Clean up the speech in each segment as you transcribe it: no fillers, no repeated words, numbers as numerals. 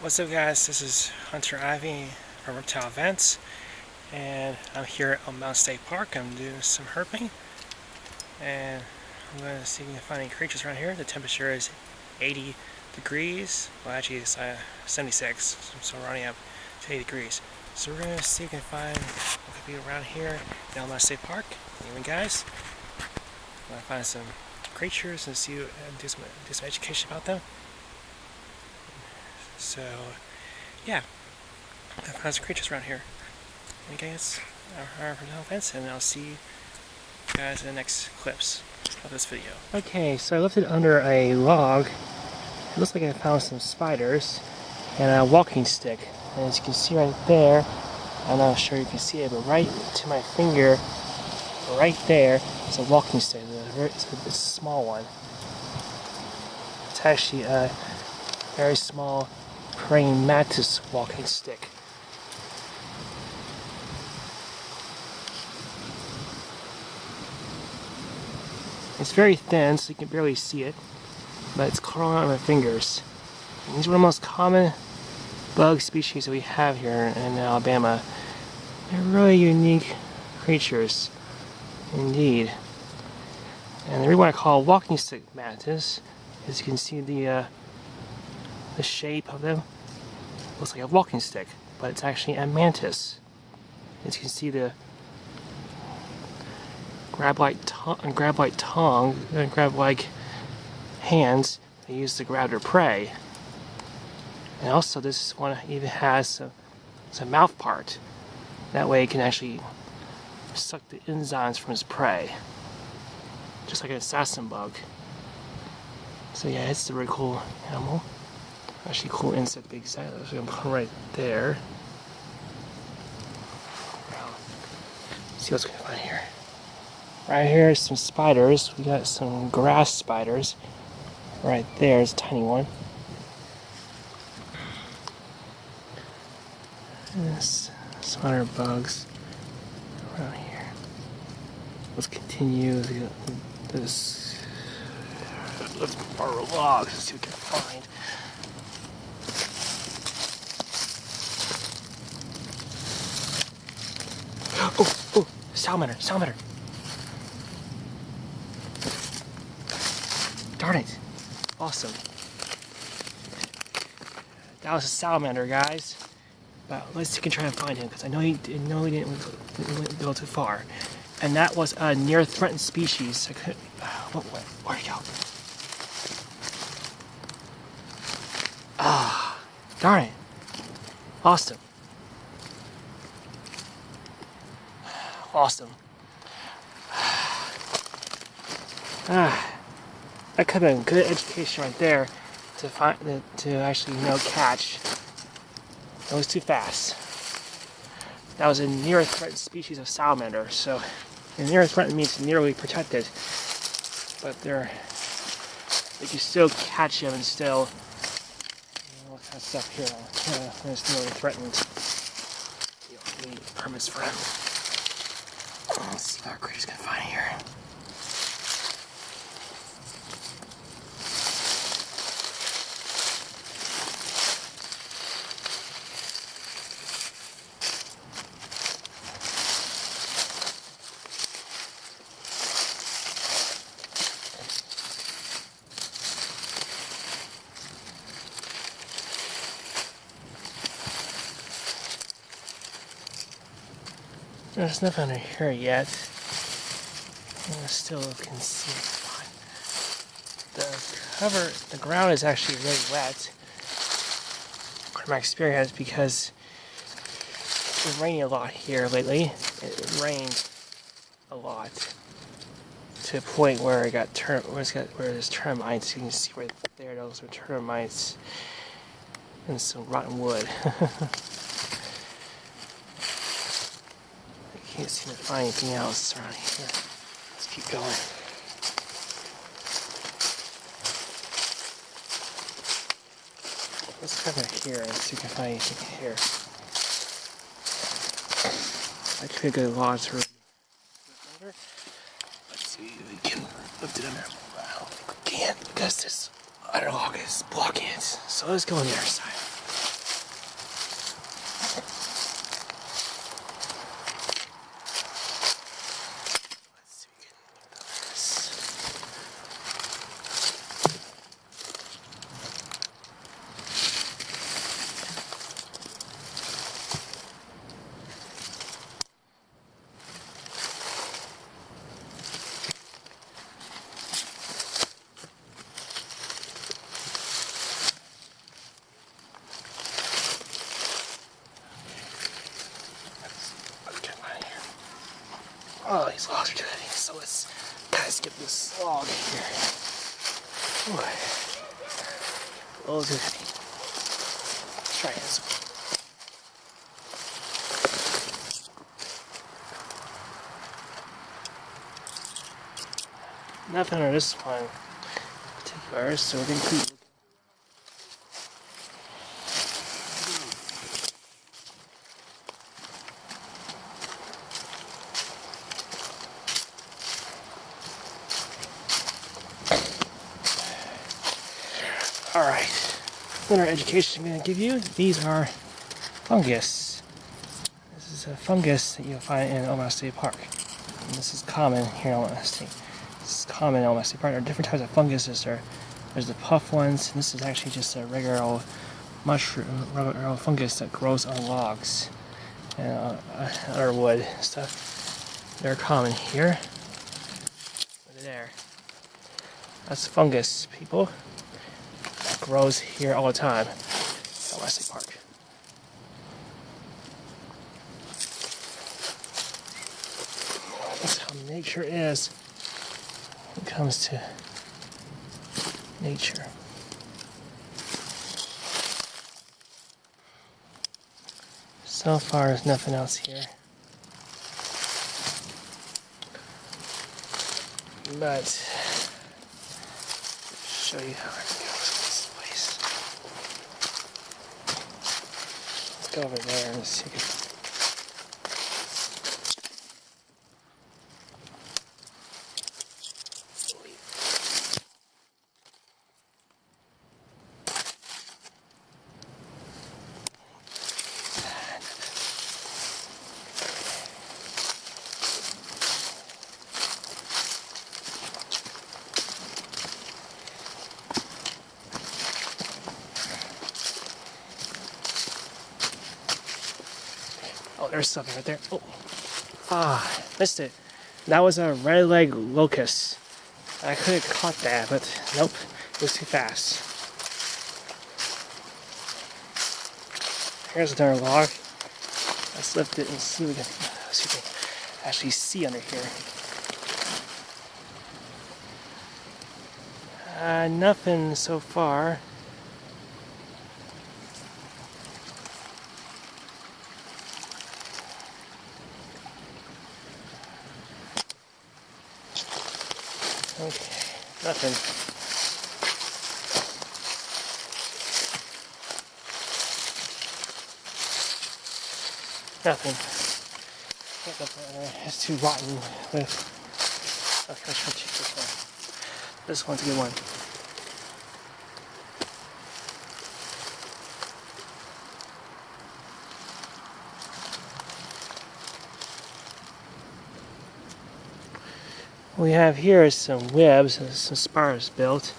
What's up, guys? This is Hunter Ivy from Reptile Events, and I'm here at Mountain State Park. I'm doing some herping, and I'm going to see if we can find any creatures around here. The temperature is 80 degrees. Well, actually, it's 76, so we're running up to 80 degrees. So we're going to see if we can find what could be around here at Mountain State Park. Anyway, guys, I'm going to find some creatures and see do some education about them. So, yeah, I found some creatures around here. And guys, I'm from Fence, and I'll see you guys in the next clips of this video. Okay, so I left it under a log. It looks like I found some spiders and a walking stick. And as you can see right there, I'm not sure if you can see it, but right to my finger, right there, is a walking stick. It's a small one. It's actually a very small praying mantis walking stick. It's very thin, so you can barely see it, but it's crawling on my fingers. And these are the most common bug species that we have here in Alabama. They're really unique creatures, indeed. And the reason why I call walking stick mantis is you can see the shape of them. It looks like a walking stick, but it's actually a mantis. As you can see, the grab-like tongue and grab-like hands they use to grab their prey. And also, this one even has a mouth part. That way, it can actually suck the enzymes from its prey, just like an assassin bug. So yeah, it's a really cool animal. Actually, cool insect, big size. So I'm gonna put it right there. See what's going on here. Right here is some spiders. We got some grass spiders. Right there is a tiny one. And some other bugs around here. Let's continue this. Let's borrow logs and see what we can find. Oh, salamander. Darn it. Awesome. That was a salamander, guys. But let's see if we can try and find him, because I know he didn't go too far. And that was a near threatened species. Where'd he go? Ah, darn it. Awesome. That could have been good education right there to actually catch. That was too fast. That was a near threatened species of salamander. So, near threatened means nearly protected, but they can still catch them and still. What kind of stuff here? When it's nearly threatened. You don't need permits for him. Let's see what our creature's gonna find here. There's nothing under here yet. I still can see it. The ground is actually really wet, according to my experience, because it's been raining a lot here lately. It rained a lot to a point where it got where there's termites. You can see right there, those are termites and some rotten wood. Can't seem to find anything else around here. Let's keep going. Let's come back here and see if we can find anything here. That could be a good log to later. Let's see if we can lift it under. I don't think we can, because this other log is blocking it. So let's go on the other side. this log here. Ooh. A little too heavy. Let's try this one. Nothing on this one in particular, so we're going to keep looking. Alright, winter education I'm going to give you. These are fungus. This is a fungus that you'll find in Omaha State Park. And this is common here in Omaha State. This is common in Omaha State Park. There are different types of funguses. There's the puff ones, and this is actually just a regular old mushroom, regular old fungus that grows on logs and other wood and stuff. They're common here. There. That's fungus, people. That grows here all the time at Omaha State Park. That's how nature is when it comes to nature. So far, there's nothing else here. But show you how it goes in this place. Let's go over there and see. Oh, there's something right there. Oh, missed it. That was a red leg locust. I could have caught that, but nope, it was too fast. Here's another log. Let's lift it and see if we can actually see under here. Nothing so far. Okay, nothing. Nothing. It's too rotten with. Okay, let's try to check this one. This one's a good one. What we have here is some webs, some spires built.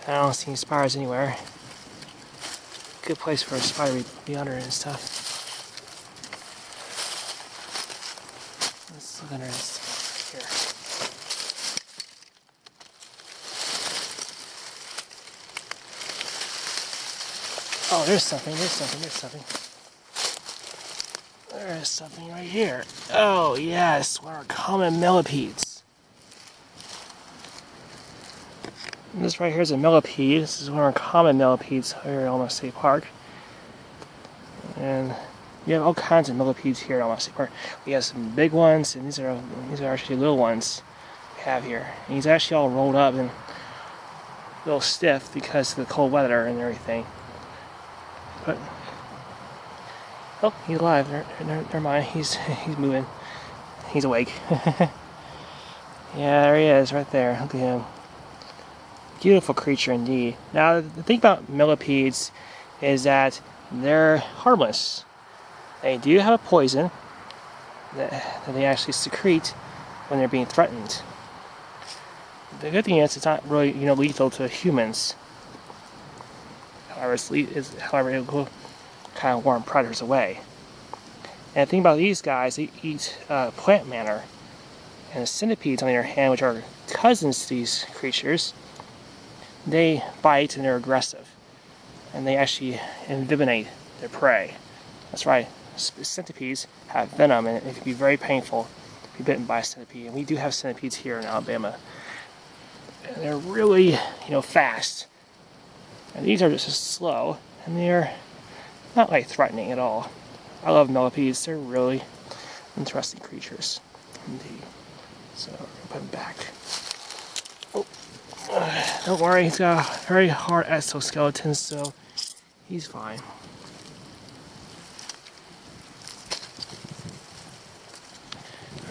I don't see any spires anywhere. Good place for a spider to be under and stuff. Let's look under this here. Oh, there's something. There is something right here. Oh, yes, one of our common millipedes. And this right here is a millipede. This is one of our common millipedes here at Omaha State Park. And we have all kinds of millipedes here at Omaha State Park. We have some big ones, and these are actually little ones we have here. And he's actually all rolled up and a little stiff because of the cold weather and everything. But oh, he's alive. Never mind. He's moving. He's awake. Yeah, there he is, right there. Look at him. Beautiful creature indeed. Now, the thing about millipedes is that they're harmless. They do have a poison that they actually secrete when they're being threatened. The good thing is it's not really, lethal to humans. However, it will kind of warn predators away. And the thing about these guys, they eat plant matter. And the centipedes, on the other hand, which are cousins to these creatures, they bite and they're aggressive. And they actually envenomate their prey. That's right, centipedes have venom, and it can be very painful be bitten by a centipede. And we do have centipedes here in Alabama. And they're really, fast. And these are just slow, and they're not like threatening at all. I love millipedes. They're really interesting creatures indeed. So put him back. Oh, don't worry, he's got a very hard exoskeleton, so he's fine.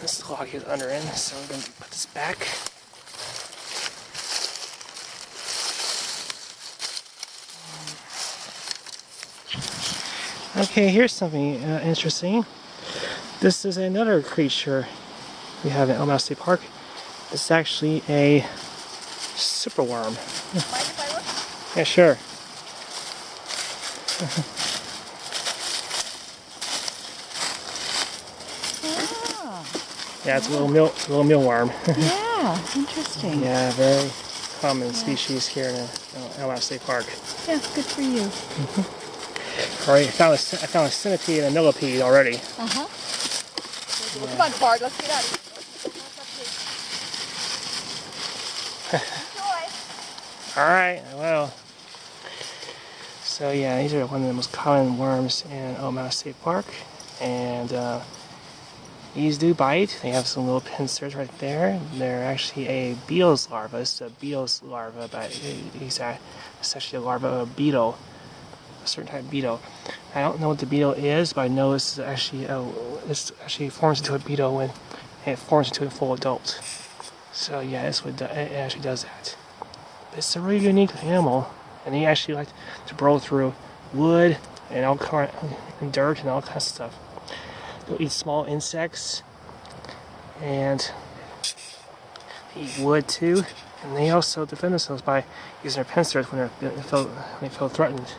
This log is under in, so we're going to put this back. Okay, here's something interesting. This is another creature we have in Elmira State Park. It's actually a superworm. Mind if I look? Yeah, sure. Ah. Yeah, it's a little mealworm. Yeah, interesting. Yeah, very common species here in Elmira State Park. Yeah, good for you. Alright, I found a centipede and a millipede already. Uh-huh. Yeah. Come on, Bart, let's get out of here. Alright, well. So yeah, these are one of the most common worms in Elmira State Park. And these do bite. They have some little pincers right there. They're actually a beetle's larva. It's a beetle's larva, but it's actually a larva of a beetle. A certain type of beetle. I don't know what the beetle is, but I know this actually forms into a beetle when it forms into a full adult. So yeah, that's what it actually does that. But it's a really unique animal, and they actually like to burrow through wood and and dirt and all kinds of stuff. They'll eat small insects, and they eat wood too. And they also defend themselves by using their pincers when they feel threatened.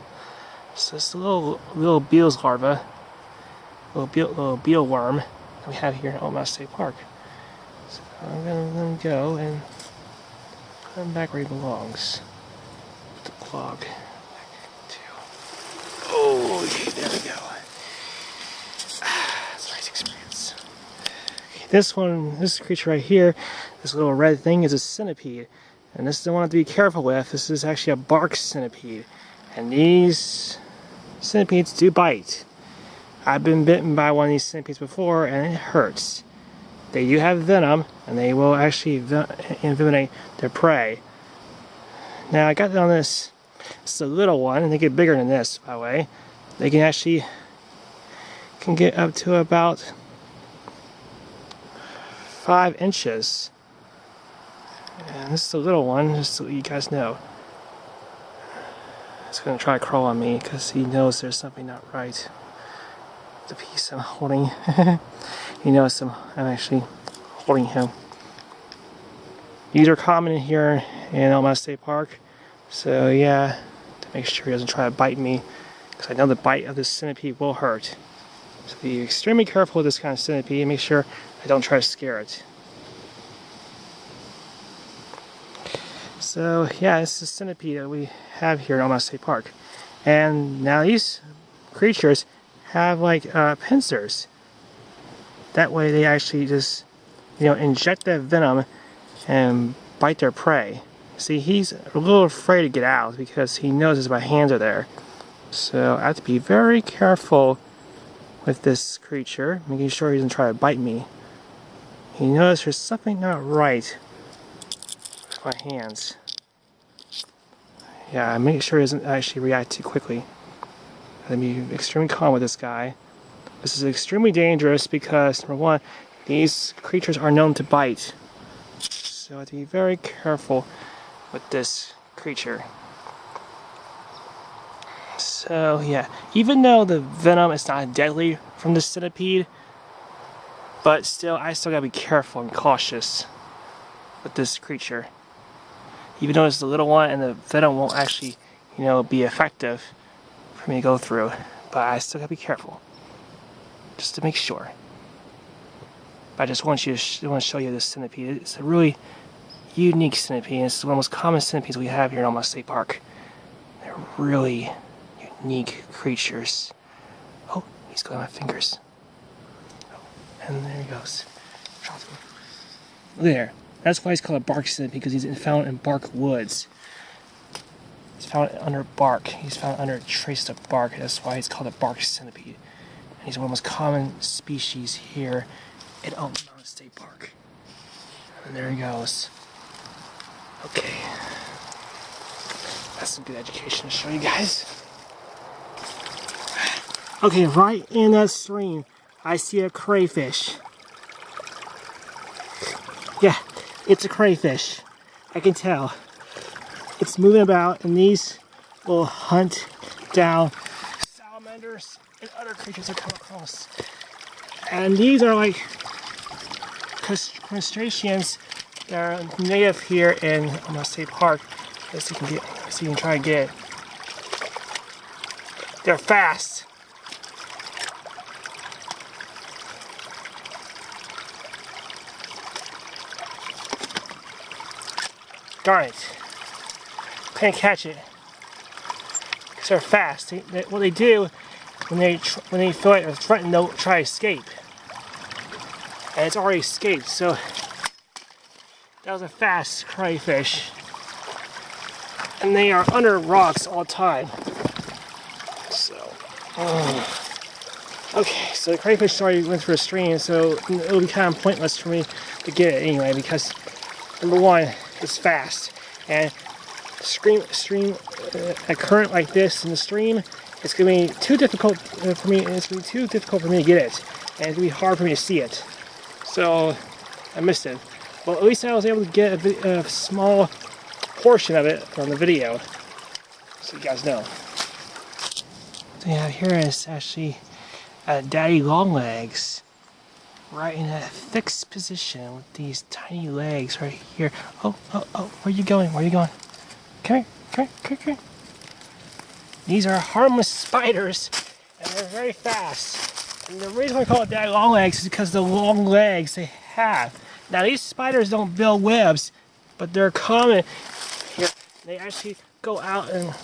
So it's a little beetle's larva, little beetle worm that we have here in Elmira State Park. So I'm gonna let him go and put him back where he belongs. Put the log back too. Oh, okay, there we go. That's a nice experience. Okay, this creature right here, this little red thing is a centipede, and this is the one I have to be careful with. This is actually a bark centipede, and these centipedes do bite. I've been bitten by one of these centipedes before, and it hurts. They do have venom, and they will actually envenomate their prey. Now I got on this. It's a little one, and they get bigger than this, by the way. They can get up to about 5 inches. And this is a little one, just so you guys know. He's going to try to crawl on me because he knows there's something not right. The piece I'm holding. He knows I'm actually holding him. These are common here in Elmira State Park. So yeah, to make sure he doesn't try to bite me, because I know the bite of this centipede will hurt. So be extremely careful with this kind of centipede and make sure I don't try to scare it. So yeah, this is a centipede that we have here in Elmira State Park. And now these creatures have like pincers. That way they actually just, inject that venom and bite their prey. See, he's a little afraid to get out because he knows my hands are there. So I have to be very careful with this creature, making sure he doesn't try to bite me. He knows there's something not right with my hands. Yeah, make sure he doesn't actually react too quickly. I have to be extremely calm with this guy. This is extremely dangerous because, number one, these creatures are known to bite. So I have to be very careful with this creature. So yeah, even though the venom is not deadly from the centipede, but still, I still gotta be careful and cautious with this creature. Even though it's a little one and the venom won't actually, be effective for me to go through, but I still gotta be careful, just to make sure. But I just want to show you this centipede. It's a really unique centipede. It's one of the most common centipedes we have here in Elmira State Park. They're really unique creatures. Oh, he's got my fingers. Oh, and there he goes. Drop the Look there. That's why he's called a bark centipede, because he's found in bark woods. He's found under bark. He's found under traces of bark. That's why he's called a bark centipede. And he's one of the most common species here in Mountain State Park. And there he goes. Okay. That's some good education to show you guys. Okay, right in that stream, I see a crayfish. Yeah, it's a crayfish. I can tell. It's moving about, and these will hunt down salamanders and other creatures that come across. And these are like crustaceans that are native here in Mountain State Park. Let's see, you can try and get it. They're fast. Darn it. Can't catch it. Because they're fast. What they do when they feel like they're threatened, they'll try to escape. And it's already escaped, so that was a fast crayfish. And they are under rocks all the time. So, okay, so the crayfish already went through a stream, so it'll be kind of pointless for me to get it anyway, because number one, it's fast, and a current like this in the stream, it's gonna be too difficult for me. It's gonna be too difficult for me to get it, and it's gonna be hard for me to see it. So I missed it. Well, at least I was able to get a small portion of it from the video, so you guys know. What we have here is actually daddy longlegs. Right in a fixed position with these tiny legs right here. Oh, where are you going? Where are you going? Come here. These are harmless spiders, and they're very fast. And the reason I call it daddy long legs is because of the long legs they have. Now these spiders don't build webs, but they're common here. They actually go out and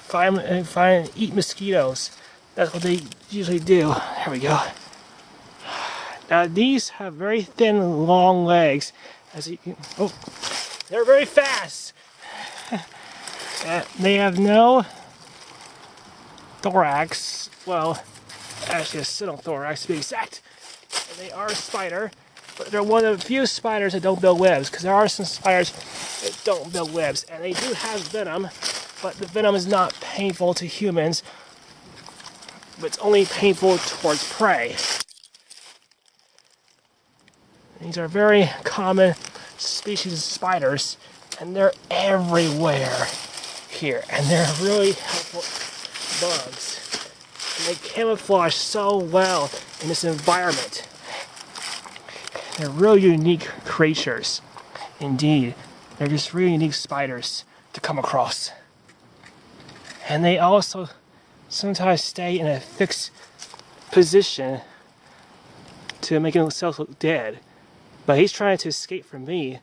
find and eat mosquitoes. That's what they usually do. There we go. Now these have very thin, long legs. As you can, they're very fast. They have no thorax. Well, actually a cynothorax to be exact. And they are a spider, but they're one of the few spiders that don't build webs. Because there are some spiders that don't build webs, and they do have venom, but the venom is not painful to humans. But it's only painful towards prey. These are very common species of spiders, and they're everywhere here, and they're really helpful bugs. And they camouflage so well in this environment. They're really unique creatures. Indeed, they're just really unique spiders to come across. And they also sometimes stay in a fixed position to make themselves look dead. But he's trying to escape from me,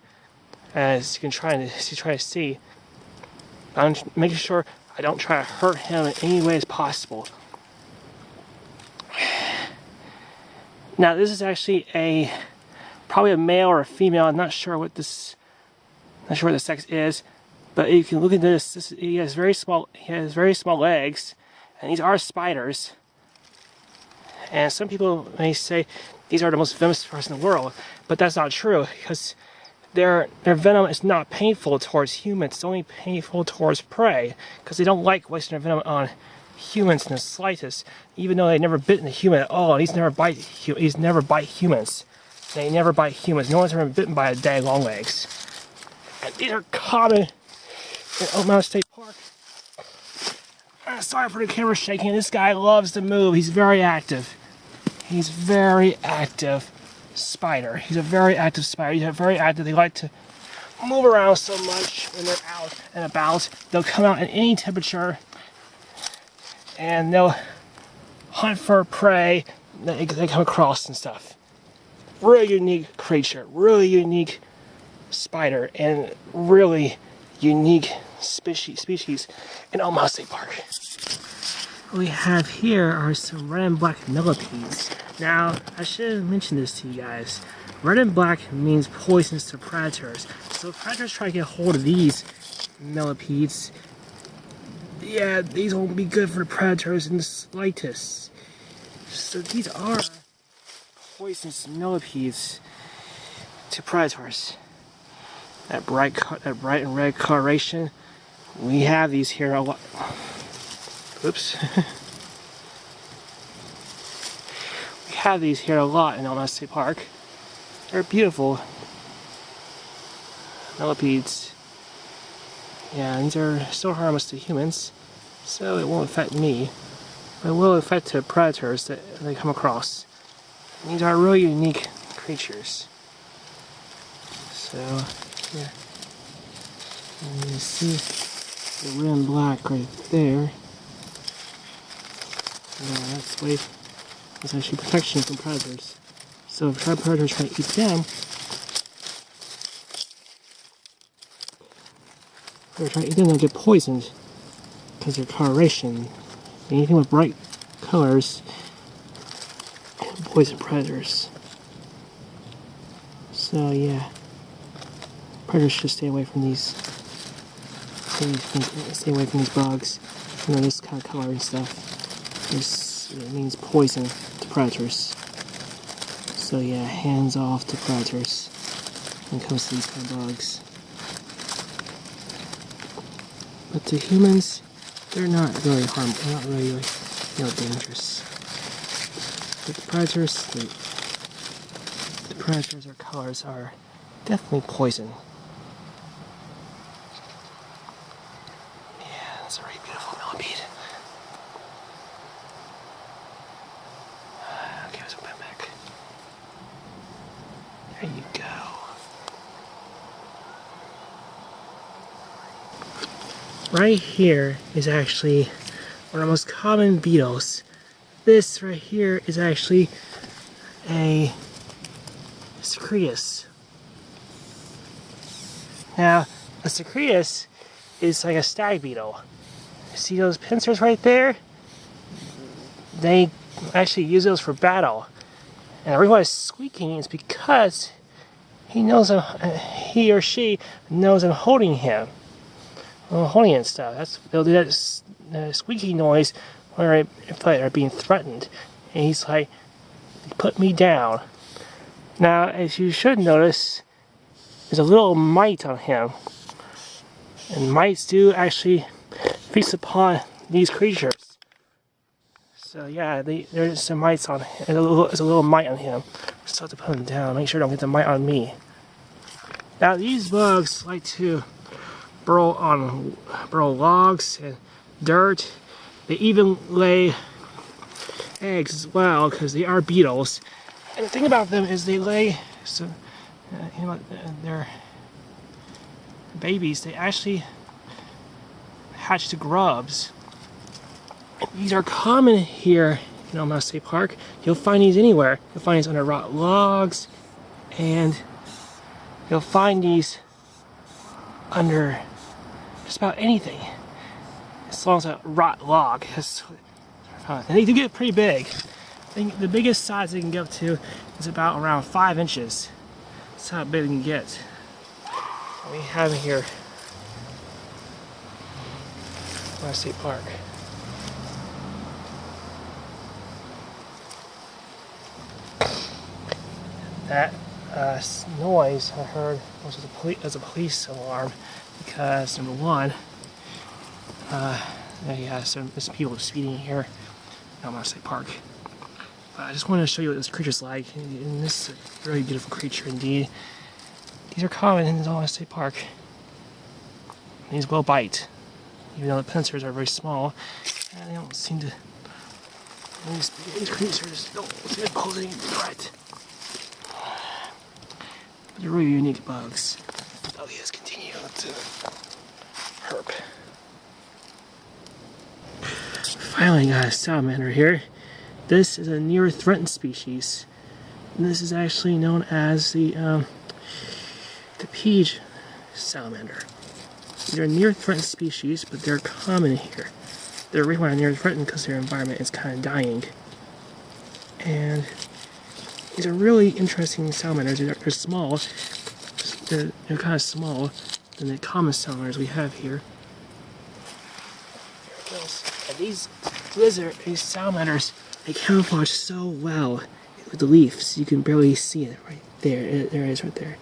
as you can try to see. I'm making sure I don't try to hurt him in any way as possible. Now this is actually probably a male or a female. I'm not sure what the sex is, but you can look at this. He has very small legs, and these are spiders. And some people may say these are the most venomous spiders in the world, but that's not true, because their venom is not painful towards humans. It's only painful towards prey, because they don't like wasting their venom on humans in the slightest. Even though they've never bitten a human at all, these never bite humans. They never bite humans. No one's ever been bitten by a daddy longlegs. And these are common in Mountain State Park. Sorry for the camera shaking. This guy loves to move. He's very active. He's very active spider. He's a very active spider. He's very active. They like to move around so much when they're out and about. They'll come out in any temperature, and they'll hunt for prey that they come across and stuff. Really unique creature. Really unique spider, and really unique species in Mountain State Park. What we have here are some red and black millipedes. Now, I should have mentioned this to you guys. Red and black means poisonous to predators. So if predators try to get a hold of these millipedes, yeah, these won't be good for the predators in the slightest. So these are poisonous millipedes to predators. That bright and red coloration. We have these here a lot. Oops. We have these here a lot in Elmhurst State Park. They're beautiful millipedes. Yeah, these are still harmless to humans, so it won't affect me. But it will affect the predators that they come across. These are really unique creatures. So, here. And you see the red and black right there. That's way. It's actually protection from predators. So if predators try to eat them, they'll get poisoned because of their coloration. Anything with bright colors can poison predators. So yeah, predators should stay away from these. Stay away from these bugs. You know, this kind of color and stuff. It means poison to predators. So yeah, hands off to predators when it comes to these kind of bugs. But to humans, they're not really harmful. They're not really, dangerous. But the predators or colors are definitely poison. Yeah, that's a very beautiful millipede. Okay, let's put it back. There you go. Right here is actually one of the most common beetles. This right here is actually a secretus. Now, a secretus is like a stag beetle. See those pincers right there? They actually use those for battle. And the reason why it's squeaking is because he or she knows I'm holding him. I'm holding it and stuff. They'll do that squeaky noise when they're being threatened. And he's like, put me down. Now, as you should notice, there's a little mite on him. And mites do actually feast upon these creatures. So yeah, there's some mites on him. There's a little mite on him. Just have to put him down. Make sure I don't get the mite on me. Now these bugs like to burrow logs and dirt. They even lay eggs as well because they are beetles. And the thing about them is they lay their babies. They actually hatch to grubs. These are common here in Elmhurst State Park. You'll find these anywhere. You'll find these under rot logs, and you'll find these under just about anything, as long as a rot log. And they do get pretty big. I think the biggest size they can get up to is about around 5 inches. That's how big they can get. We have it here, Elmhurst State Park. That noise I heard was a police alarm because, number one, there's people speeding here in Elmhurst State Park. I just wanted to show you what this creature's like, and this is a really beautiful creature indeed. These are common in Elmhurst State Park. These will bite, even though the pincers are very small, and they don't seem to. These creatures don't seem to pose any threat. They're really unique bugs. Oh yes, continue to herp. Finally got a salamander here. This is a near threatened species. And this is actually known as the peach salamander. These are near threatened species, but they're common here. They're really near threatened because their environment is kind of dying. And these are really interesting salamanders. They're small. They're kind of small than the common salamanders we have here. And these salamanders, they camouflage so well with the leaves. You can barely see it right there. There it is right there.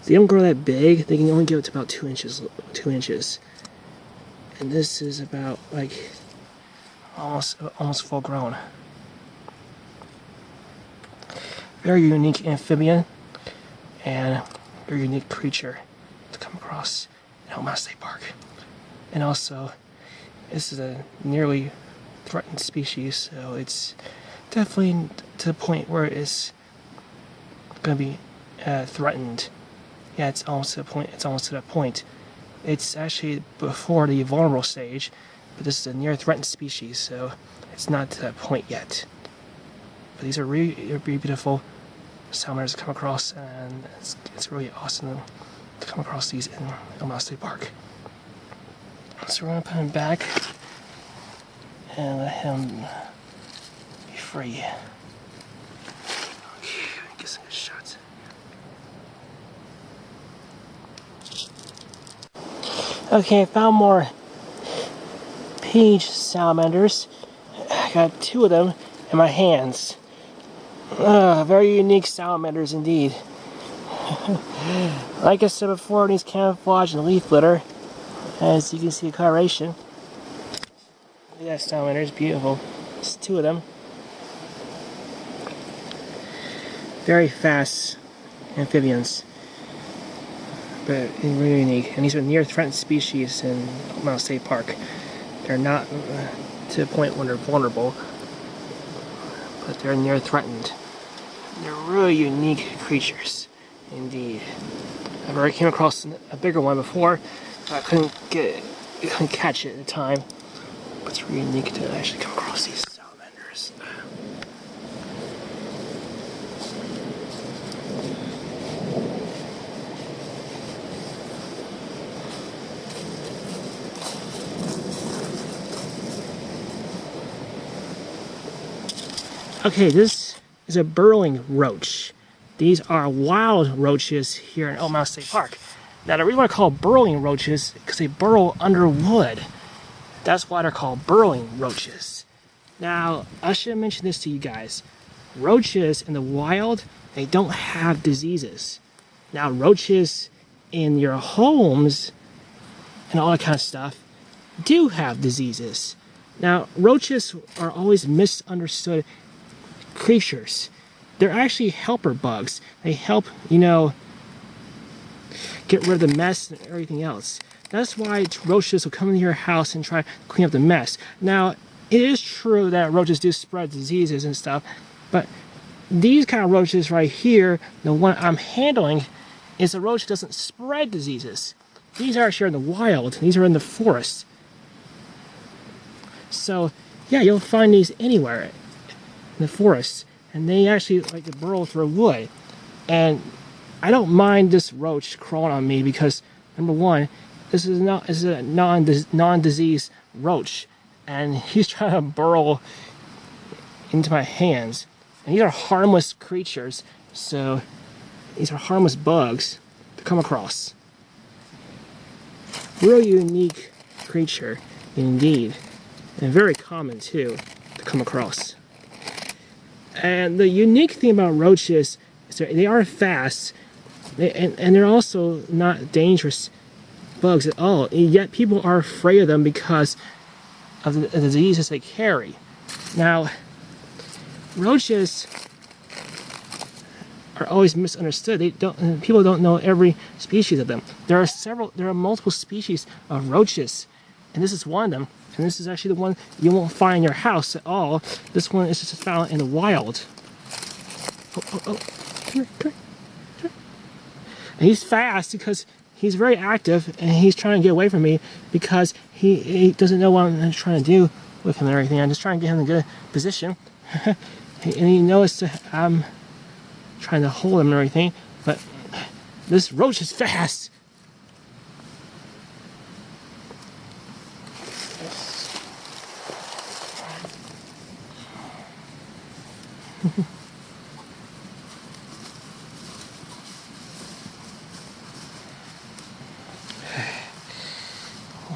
They don't grow that big. They can only get up to about 2 inches. 2 inches. And this is about like almost full grown. Very unique amphibian and very unique creature to come across in Omaha State Park. And also, this is a nearly threatened species, so it's definitely to the point where it's going to be threatened. Yeah, it's almost to the point. It's almost to that point. It's actually before the vulnerable stage, but this is a near threatened species, so it's not to that point yet. But these are really beautiful salamanders to come across, and it's really awesome to come across these in Omaha State Park. So we're going to put him back and let him be free. Okay, get some good shots. Okay, I found more page salamanders. I got 2 of them in my hands. Very unique salamanders indeed. Like I said before, these camouflage in leaf litter. As you can see, the coloration. Look at that salamander, it's beautiful. There's 2 of them. Very fast amphibians, but really unique. And these are near threatened species in Omaha State Park. They're not to the point when they're vulnerable, but they're near threatened. They're really unique creatures, indeed. I've already came across a bigger one before, but I couldn't catch it at the time. But it's really unique to actually come across these salamanders. Okay, this is a burrowing roach. These are wild roaches here in Omaha State Park. Now, the reason why I call burrowing roaches is because they burrow under wood. That's why they're called burrowing roaches. Now, I should have mentioned this to you guys. Roaches in the wild, they don't have diseases. Now, roaches in your homes and all that kind of stuff do have diseases. Now, roaches are always misunderstood creatures. They're actually helper bugs. They help, get rid of the mess and everything else. That's why roaches will come into your house and try to clean up the mess. Now, it is true that roaches do spread diseases and stuff, but these kind of roaches right here, the one I'm handling, is a roach that doesn't spread diseases. These are actually in the wild. These are in the forest. So, yeah, you'll find these anywhere in the forest. And they actually like to burrow through wood. And I don't mind this roach crawling on me because, number one, this is a non-disease roach. And he's trying to burrow into my hands. And these are harmless creatures. So, these are harmless bugs to come across. Really unique creature, indeed. And very common, too, to come across. And the unique thing about roaches is that they are fast, and they're also not dangerous bugs at all. Yet people are afraid of them because of the diseases they carry. Now, roaches are always misunderstood. People don't know every species of them. There are multiple species of roaches, and this is one of them. And this is actually the one you won't find in your house at all. This one is just found in the wild. Oh. Come here. And he's fast because he's very active and he's trying to get away from me because he doesn't know what I'm trying to do with him and everything. I'm just trying to get him in a good position. And he knows I'm trying to hold him and everything. But this roach is fast.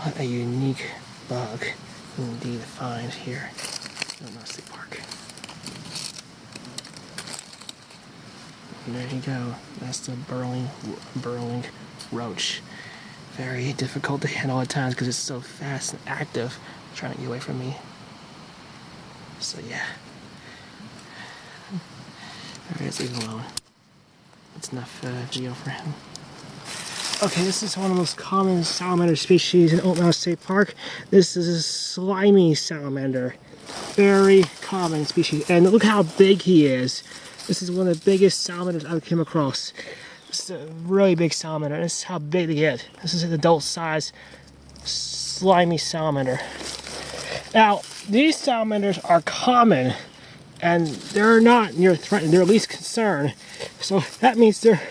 What a unique bug indeed to find here in the State Park. And there you go. That's the burrowing roach. Very difficult to handle at times because it's so fast and active, trying to get away from me. So yeah. Alright, let's leave him alone. That's enough video for him. Okay, this is one of the most common salamander species in Oak Mountain State Park. This is a slimy salamander. Very common species. And look how big he is. This is one of the biggest salamanders I've come across. This is a really big salamander. This is how big they get. This is an adult size slimy salamander. Now, these salamanders are common and they're not near threatened. They're at least concerned. So that means they're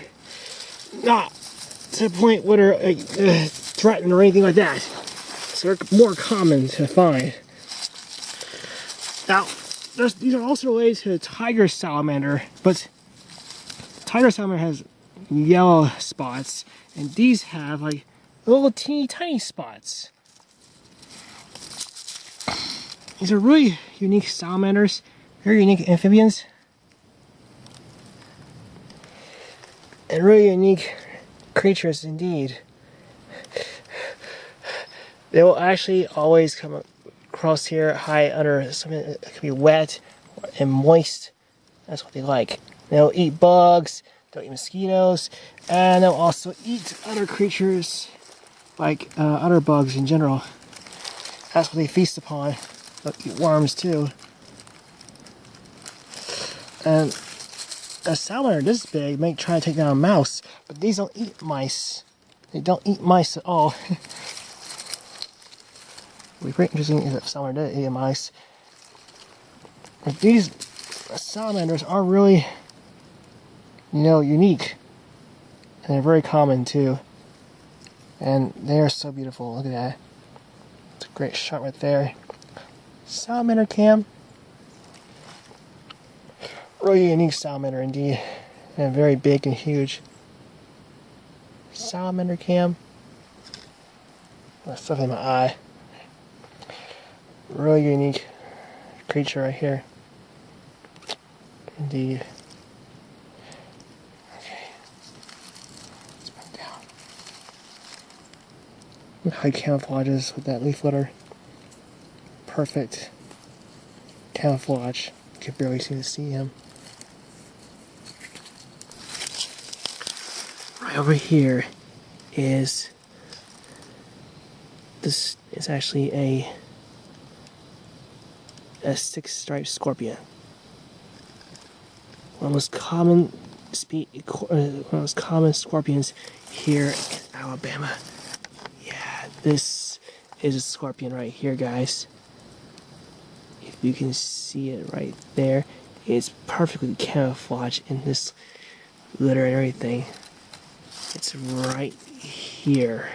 not to the point where they're threatened or anything like that. So they're more common to find. Now, these are also related to the tiger salamander, but tiger salamander has yellow spots, and these have like little teeny tiny spots. These are really unique salamanders, very unique amphibians, and really unique creatures indeed. They will actually always come across here high under something that could be wet and moist. That's what they like. They'll eat bugs, they'll eat mosquitoes, and they'll also eat other creatures like other bugs in general. That's what they feast upon. They'll eat worms too. And a salamander this big may try to take down a mouse, but these don't eat mice. They don't eat mice at all. It would be very interesting if a salamander did eat mice. But these salamanders are really, unique. And they're very common too. And they are so beautiful. Look at that. It's a great shot right there. Salamander cam. Really unique salamander indeed. And very big and huge. Salamander cam. That's stuff in my eye. Really unique creature right here. Indeed. Okay. Let's put it down. Look how he camouflages with that leaf litter. Perfect camouflage. You can barely seem to see him. Right over here is this is actually a six-striped scorpion. One of the most common scorpions here in Alabama. Yeah, this is a scorpion right here, guys. If you can see it right there, it's perfectly camouflaged in this litter and everything. It's right here.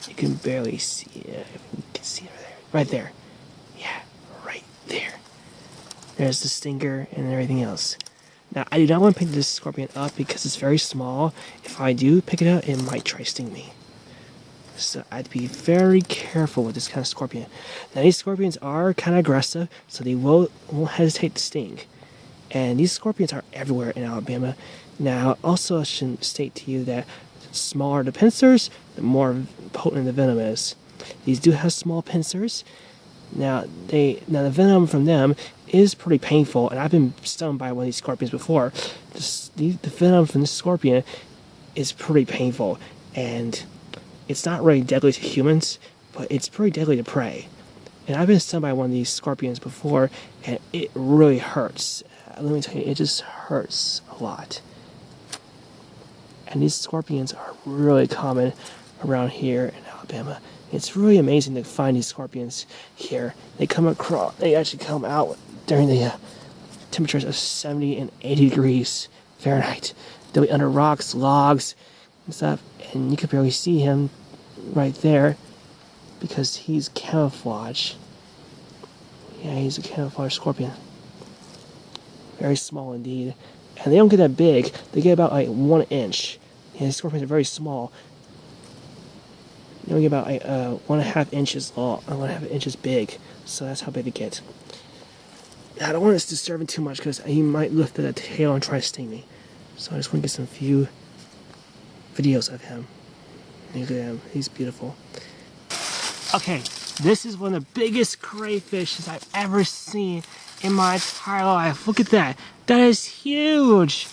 You can barely see it. You can see it right there. Yeah, right there. There's the stinger and everything else. Now, I do not want to pick this scorpion up because it's very small. If I do pick it up, it might try to sting me. So I'd be very careful with this kind of scorpion. Now, these scorpions are kind of aggressive, so they won't hesitate to sting. And these scorpions are everywhere in Alabama. Now, also I should state to you that the smaller the pincers, the more potent the venom is. These do have small pincers. Now the venom from them is pretty painful, and I've been stung by one of these scorpions before. The venom from this scorpion is pretty painful, and it's not really deadly to humans, but it's pretty deadly to prey. And I've been stung by one of these scorpions before, and it really hurts. Let me tell you, it just hurts a lot. And these scorpions are really common around here in Alabama. It's really amazing to find these scorpions here. They actually come out during the temperatures of 70 and 80 degrees Fahrenheit. They'll be under rocks, logs, and stuff, and you can barely see him right there because he's camouflage. Yeah, he's a camouflage scorpion. Very small indeed. And they don't get that big. They get about like 1 inch. Yeah, these scorpions are very small. They only get about 1.5 inches long, 1.5 inches big. So that's how big they get. I don't want to disturb him too much because he might lift the tail and try to sting me. So I just want to get some few videos of him. Look at him, he's beautiful. Okay, this is one of the biggest crayfish I've ever seen in my entire life. Look at that. That is huge.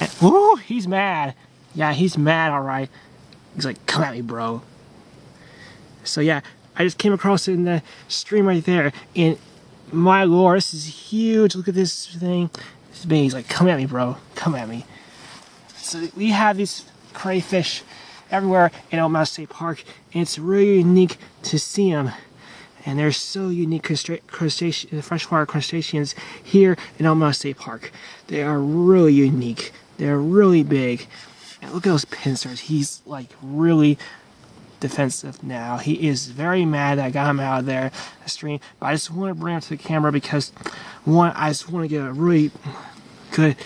And, woo, he's mad. Yeah, he's mad, alright. He's like, come at me, bro. So yeah, I just came across it in the stream right there. And my lord, this is huge. Look at this thing. It's big. He's like, come at me, bro. Come at me. So we have these crayfish everywhere in El Mouse State Park, and it's really unique to see them. And they're so unique freshwater crustaceans here in El Mouse State Park. They are really unique. They're really big. And look at those pincers. He's like really defensive now. He is very mad that I got him out of there the stream. But I just want to bring him to the camera because one, I just want to get a really good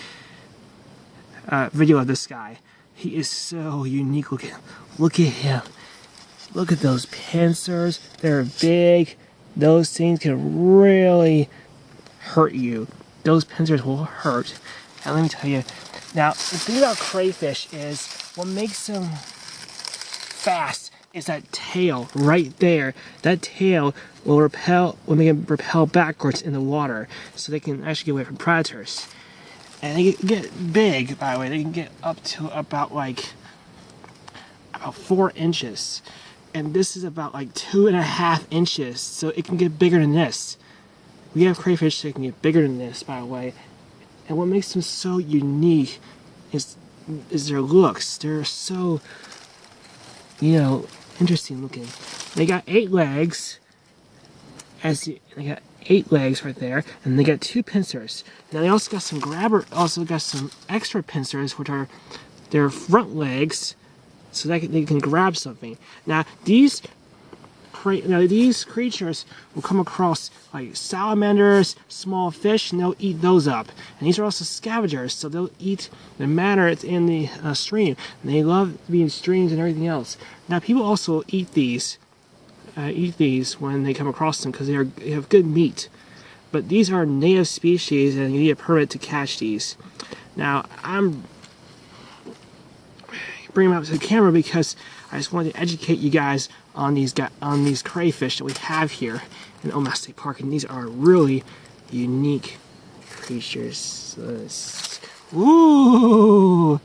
video of this guy. He is so unique looking. Look at him. Look at those pincers. They're big. Those things can really hurt you. Those pincers will hurt. And let me tell you, now the thing about crayfish is what makes them fast is that tail right there. That tail will make them repel backwards in the water so they can actually get away from predators. And they get big, by the way. They can get up to about 4 inches. And this is about 2.5 inches. So it can get bigger than this. We have crayfish that can get bigger than this, by the way. And what makes them so unique is their looks. They're so, interesting looking. They got 8 legs. They got 8 legs right there, and they got 2 pincers. Now they also got some extra pincers, which are their front legs, so that they can grab something. Now these creatures will come across like salamanders, small fish, and they'll eat those up. And these are also scavengers, so they'll eat the matter that's in the stream. And they love being streams and everything else. Now people also eat these when they come across them because they have good meat. But these are native species, and you need a permit to catch these. Now I'm bringing them up to the camera because I just wanted to educate you guys on these crayfish that we have here in El Mouse State Park, and these are really unique creatures. Ooh!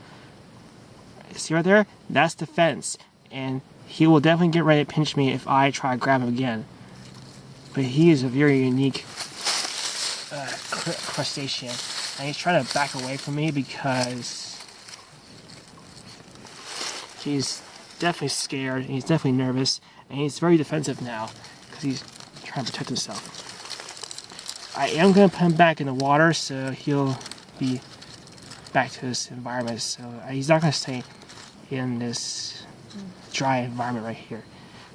See right there? That's the fence, and he will definitely get ready to pinch me if I try to grab him again. But he is a very unique crustacean, and he's trying to back away from me because he's definitely scared, and he's definitely nervous, and he's very defensive now because he's trying to protect himself. I am going to put him back in the water so he'll be back to his environment. So he's not going to stay in this dry environment right here.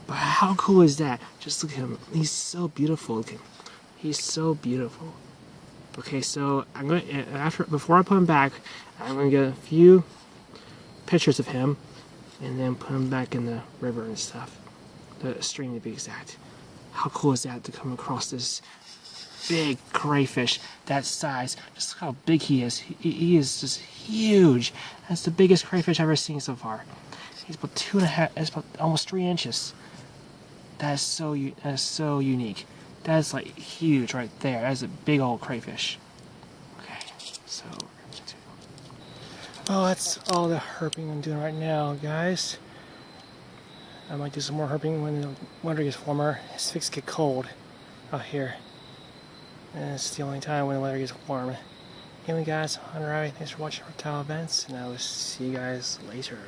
But how cool is that? Just look at him. He's so beautiful looking. He's so beautiful. Okay, so I'm going to, before I put him back, I'm going to get a few pictures of him and then put him back in the river and stuff. The stream to be exact. How cool is that to come across this big crayfish that size? Just look how big he is. He is just huge. That's the biggest crayfish I've ever seen so far. He's about 2.5, it's about almost 3 inches. That is so unique. That is like huge right there. That is a big old crayfish. Okay, so well, that's all the herping I'm doing right now, guys. I might do some more herping when the winter gets warmer. His fix get cold out here. And it's the only time when the weather gets warm. Anyway guys, I'm Hunter Ivy. Thanks for watching Reptile Events, and I will see you guys later.